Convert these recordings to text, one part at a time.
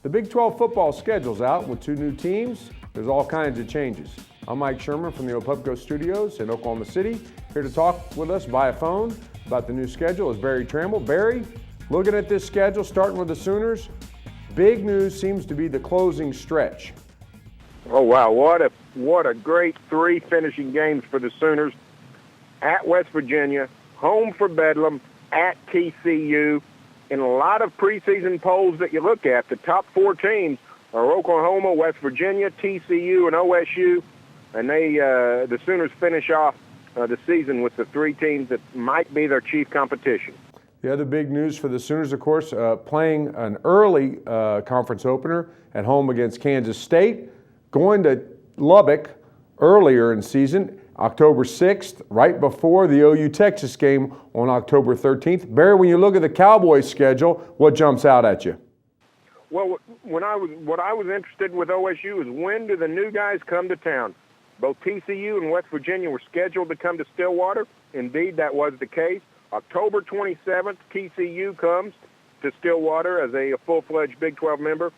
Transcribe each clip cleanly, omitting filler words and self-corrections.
The Big 12 football schedule's out with 2 new teams. There's all kinds of changes. I'm Mike Sherman from the Opupco Studios in Oklahoma City. Here to talk with us via phone about the new schedule is Barry Tramble. Barry, looking at this schedule, starting with the Sooners, big news seems to be the closing stretch. Oh, wow. What a great 3 finishing games for the Sooners. At West Virginia, home for Bedlam, at TCU. In a lot of preseason polls that you look at, the top 4 teams are Oklahoma, West Virginia, TCU, and OSU. And the Sooners finish off the season with the 3 teams that might be their chief competition. The other big news for the Sooners, of course, playing an early conference opener at home against Kansas State, going to Lubbock earlier in season, October 6th, right before the OU Texas game on October 13th. Barry, when you look at the Cowboys schedule, what jumps out at you? Well, what I was interested in with OSU is when do the new guys come to town? Both TCU and West Virginia were scheduled to come to Stillwater. Indeed, that was the case. October 27th, TCU comes to Stillwater as a full-fledged Big 12 member.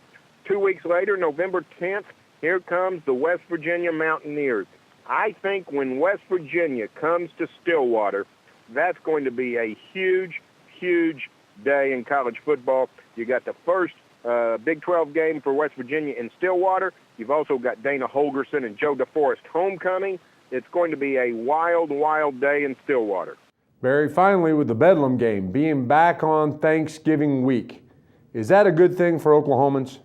2 weeks later, November 10th, here comes the West Virginia Mountaineers. I think when West Virginia comes to Stillwater, that's going to be a huge, huge day in college football. You got the first Big 12 game for West Virginia in Stillwater. You've also got Dana Holgerson and Joe DeForest homecoming. It's going to be a wild, wild day in Stillwater. Barry, finally with the Bedlam game, being back on Thanksgiving week. Is that a good thing for Oklahomans?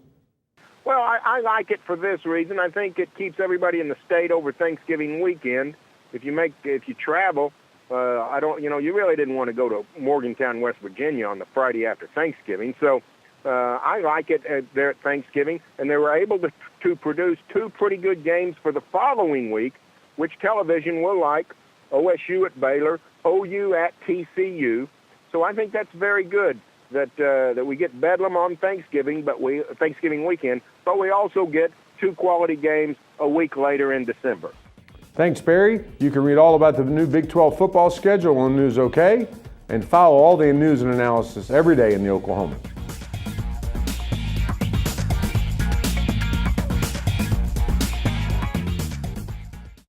Well, I like it for this reason. I think it keeps everybody in the state over Thanksgiving weekend. If you travel, you really didn't want to go to Morgantown, West Virginia on the Friday after Thanksgiving. So I like it there at Thanksgiving. And they were able to produce 2 pretty good games for the following week, which television will like. OSU at Baylor, OU at TCU. So I think that's very good that we get Bedlam on Thanksgiving weekend, but we also get 2 quality games a week later in December. Thanks, Barry. You can read all about the new Big 12 football schedule on News OK and follow all the news and analysis every day in the Oklahoman.